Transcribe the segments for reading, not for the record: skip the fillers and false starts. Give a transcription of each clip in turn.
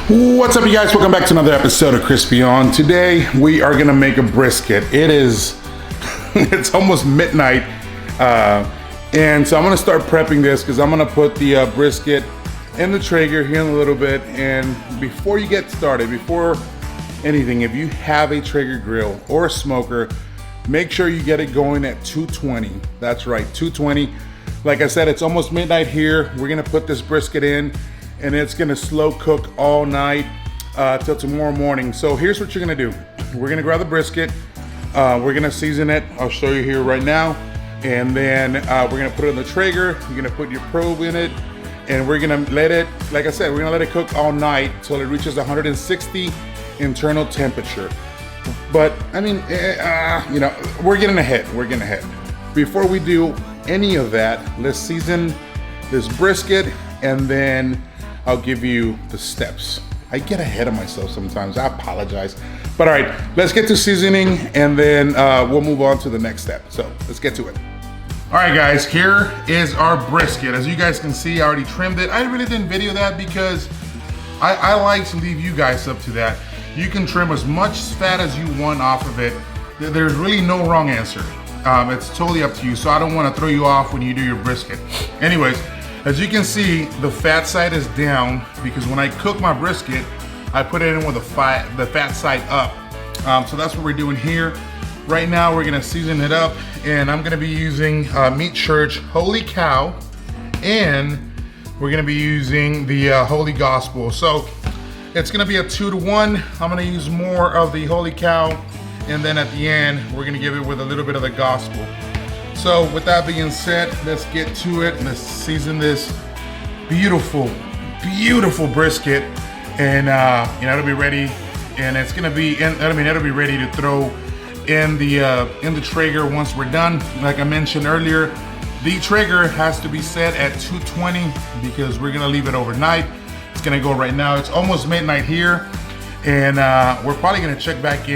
What's up, you guys? Welcome back to another episode of Crispy On. Today we are gonna make a brisket. It is it's almost midnight, and so I'm gonna start prepping this because I'm gonna put the brisket in the Traeger here in a little bit. And before you get started, before anything, if you have a Traeger grill or a smoker, make sure you get it going at 220. That's right, 220. Like I said, it's almost midnight here. We're gonna put this brisket in, and it's gonna slow cook all night till tomorrow morning. So here's what you're gonna do. We're gonna grab the brisket, we're gonna season it. I'll show you here right now. And then we're gonna put it in the Traeger. You're gonna put your probe in it, and we're gonna let it, like I said, we're gonna let it cook all night till it reaches 160 internal temperature. But I mean, you know, we're getting ahead. Before we do any of that, let's season this brisket, and then I'll give you the steps. I get ahead of myself sometimes, I apologize. But all right, let's get to seasoning, and then we'll move on to the next step. So let's get to it. All right guys, here is our brisket. As you guys can see, I already trimmed it. I really didn't video that because I like to leave you guys up to that. You can trim as much fat as you want off of it. There's really no wrong answer. It's totally up to you, so I don't want to throw you off when you do your brisket. Anyways, as you can see, the fat side is down because when I cook my brisket, I put it in with the fat side up. So that's what we're doing here. Right now, we're gonna season it up, and I'm gonna be using Meat Church Holy Cow, and we're gonna be using the Holy Gospel. So it's gonna be a 2-to-1. I'm gonna use more of the Holy Cow, and then at the end, we're gonna give it with a little bit of the Gospel. So with that being said, let's get to it. Let's season this beautiful, beautiful brisket, and you know, it'll be ready. And it's gonna be, it'll be ready to throw in the Traeger once we're done. Like I mentioned earlier, the Traeger has to be set at 220 because we're gonna leave it overnight. It's gonna go right now. It's almost midnight here, and we're probably gonna check back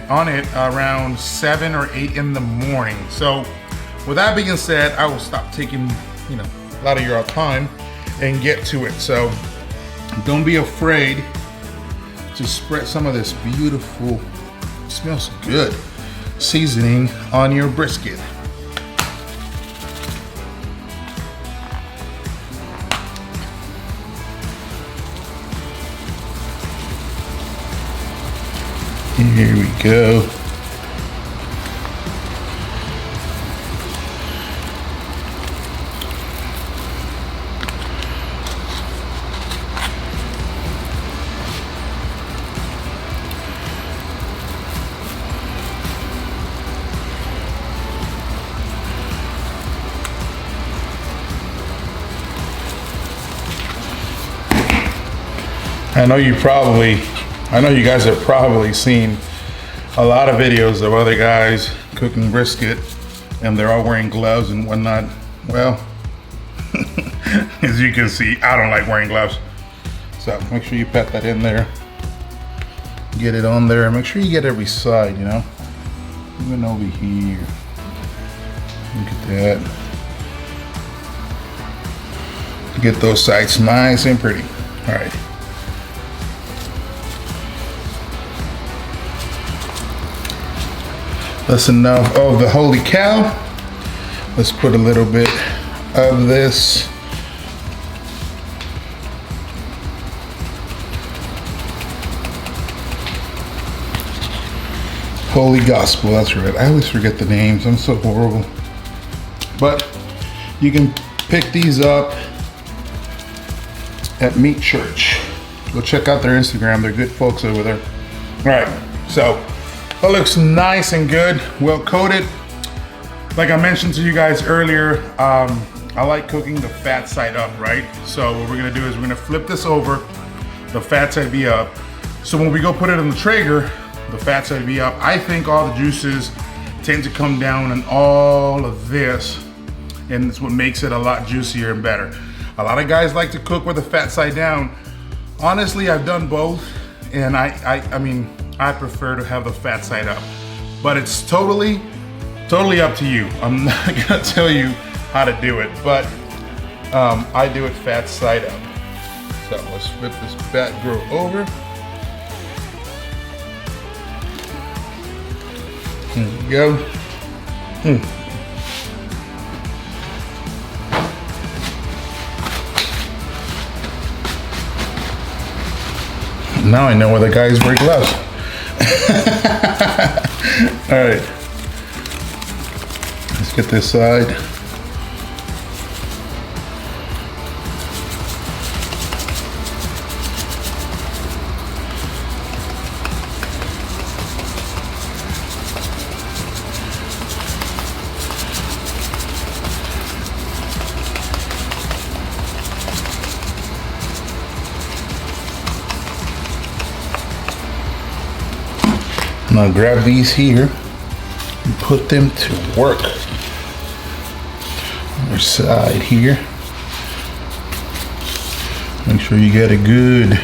on it around 7 or 8 in the morning. So with that being said, I will stop taking, you know, a lot of your time and get to it. So don't be afraid to spread some of this beautiful, smells good, seasoning on your brisket. Here we go. I know you guys have probably seen a lot of videos of other guys cooking brisket, and they're all wearing gloves and whatnot. Well, as you can see, I don't like wearing gloves. So make sure you pat that in there. Get it on there. Make sure you get every side, you know. Even over here. Look at that. Get those sides nice and pretty. All right. That's enough of the Holy Cow. Let's put a little bit of this Holy Gospel. That's right. I always forget the names. I'm so horrible. But you can pick these up at Meat Church. Go check out their Instagram. They're good folks over there. All right. So that looks nice and good, well coated. Like I mentioned to you guys earlier, I like cooking the fat side up, right? So what we're gonna do is we're gonna flip this over, the fat side be up. So when we go put it in the Traeger, the fat side be up. I think all the juices tend to come down in all of this, and it's what makes it a lot juicier and better. A lot of guys like to cook with the fat side down. Honestly, I've done both, and I mean, I prefer to have the fat side up, but it's totally up to you. I'm not gonna tell you how to do it, but I do it fat side up. So let's flip this back grill over. There we go. Now I know why the guys wear gloves. All right, let's get this side. Now grab these here and put them to work. Other side here. Make sure you get it good.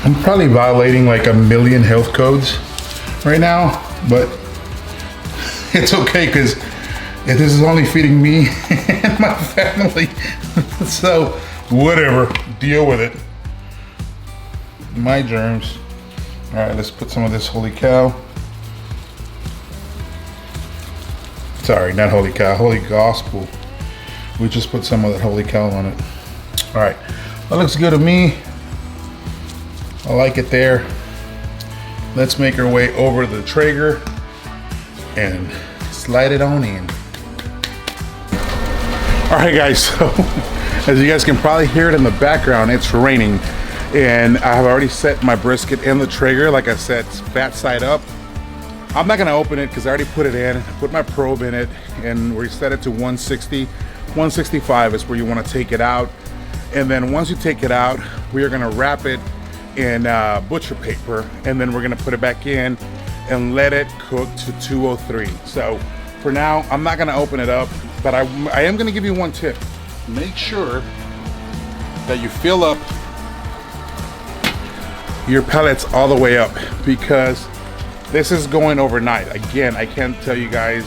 I'm probably violating like 1,000,000 health codes right now, but it's okay because this is only feeding me and my family. So whatever, deal with it. My germs. All right, let's put some of this holy cow. Sorry, not holy cow, holy gospel. We just put some of that holy cow on it. All right, that looks good to me. I like it there. Let's make our way over to the Traeger and slide it on in. All right, guys, so as you guys can probably hear it in the background, it's raining. And I have already set my brisket in the Traeger. Like I said, it's fat side up. I'm not gonna open it because I already put it in, put my probe in it, and we set it to 160. 165 is where you wanna take it out. And then once you take it out, we are gonna wrap it in butcher paper, and then we're gonna put it back in and let it cook to 203. So for now, I'm not gonna open it up, but I am gonna give you one tip. Make sure that you fill up your pellets all the way up, because this is going overnight. Again, I can't tell you guys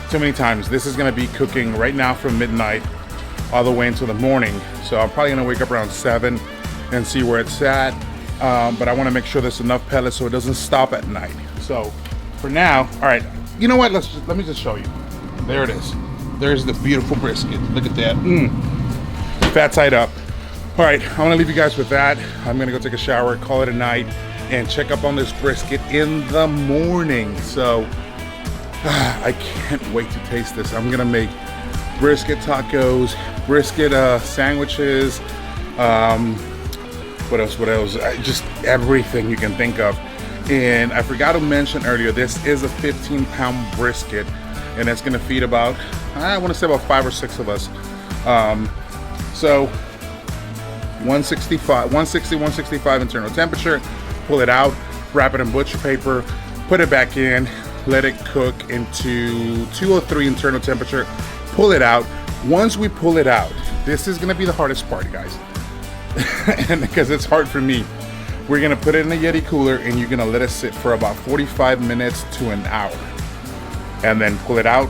too many times, this is gonna be cooking right now from midnight all the way into the morning. So I'm probably gonna wake up around 7 and see where it's at. But I wanna make sure there's enough pellets so it doesn't stop at night. So for now, all right, you know what, let me just show you. There it is. There's the beautiful brisket. Look at that. Fat side up. All right, I'm gonna leave you guys with that. I'm gonna go take a shower, call it a night, and check up on this brisket in the morning. So I can't wait to taste this. I'm gonna make brisket tacos, brisket sandwiches, what else? Just everything you can think of. And I forgot to mention earlier, this is a 15-pound brisket, and it's gonna feed about, I wanna say about 5 or 6 of us. So 160, 165 internal temperature, pull it out, wrap it in butcher paper, put it back in, let it cook into 203 internal temperature, pull it out. Once we pull it out, this is gonna be the hardest part, guys. And because it's hard for me, we're gonna put it in a Yeti cooler and you're gonna let it sit for about 45 minutes to an hour. And then pull it out,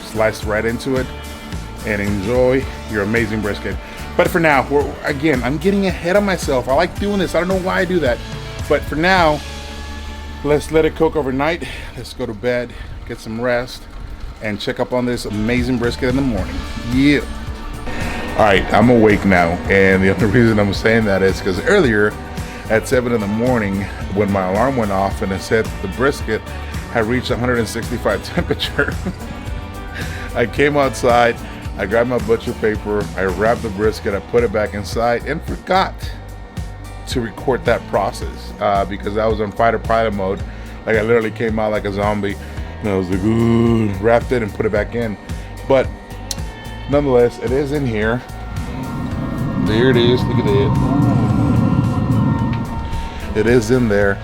slice right into it, and enjoy your amazing brisket. But for now, again, I'm getting ahead of myself. I like doing this, I don't know why I do that. But for now, let's let it cook overnight. Let's go to bed, get some rest, and check up on this amazing brisket in the morning. Yeah. All right, I'm awake now, and the other reason I'm saying that is because earlier at 7 in the morning, when my alarm went off and it said the brisket had reached 165 temperature, I came outside, I grabbed my butcher paper, I wrapped the brisket, I put it back inside, and forgot to record that process because I was on fighter pilot mode. Like I literally came out like a zombie, and I was like, ooh, wrapped it and put it back in. But nonetheless, it is in here. There it is. Look at it. It is in there.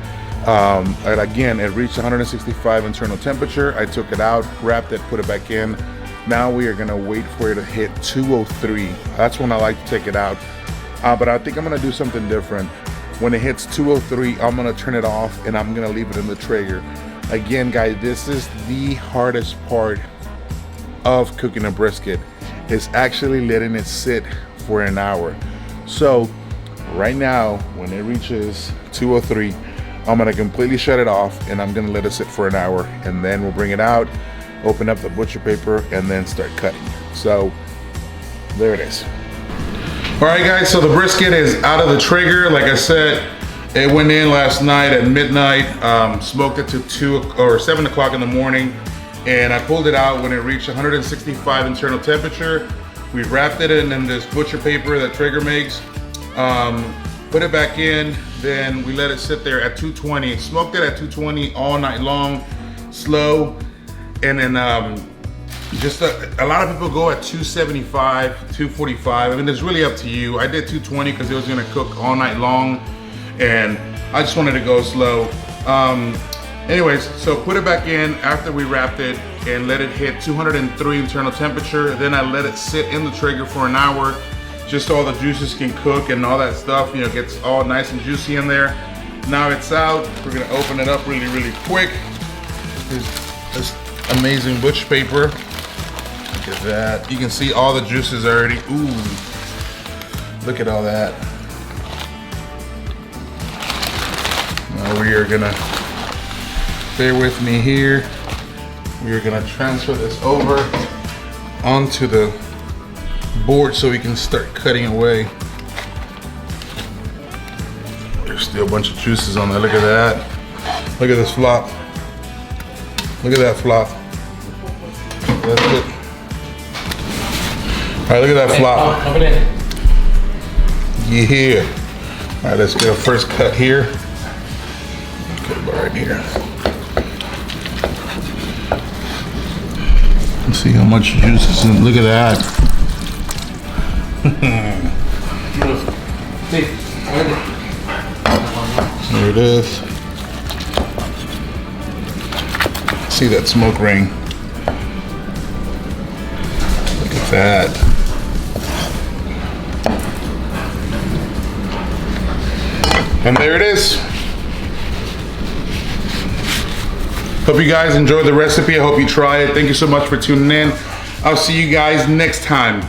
And again, it reached 165 internal temperature. I took it out, wrapped it, put it back in. Now we are gonna wait for it to hit 203. That's when I like to take it out. But I think I'm gonna do something different. When it hits 203, I'm gonna turn it off and I'm gonna leave it in the Traeger. Again, guys, this is the hardest part of cooking a brisket is actually letting it sit for an hour. So right now, when it reaches 203, I'm gonna completely shut it off and I'm gonna let it sit for an hour, and then we'll bring it out, open up the butcher paper, and then start cutting. So there it is. All right guys, so the brisket is out of the Traeger. Like I said, it went in last night at midnight, smoked it to 2 or 7 o'clock in the morning, and I pulled it out when it reached 165 internal temperature. We wrapped it in this butcher paper that Traeger makes, put it back in, then we let it sit there at 220. Smoked it at 220 all night long, slow, and then just a lot of people go at 275, 245. I mean, it's really up to you. I did 220 because it was gonna cook all night long, and I just wanted to go slow. Anyways, so put it back in after we wrapped it and let it hit 203 internal temperature. Then I let it sit in the Traeger for an hour, just so all the juices can cook and all that stuff, you know, gets all nice and juicy in there. Now it's out. We're gonna open it up really, really quick. Here's this amazing butcher paper. Look at that. You can see all the juices already. Ooh, look at all that. Now we are gonna, bear with me here. We are gonna transfer this over onto the board so we can start cutting away. There's still a bunch of juices on there. Look at that. Look at this flop. Look at that flop. That's it. All right, look at that flop. Yeah. All right, let's get a first cut here. Cut it right here. Let's see how much juice is in. Look at that. There it is. See that smoke ring? Look at that. And there it is. Hope you guys enjoyed the recipe. I hope you try it. Thank you so much for tuning in. I'll see you guys next time.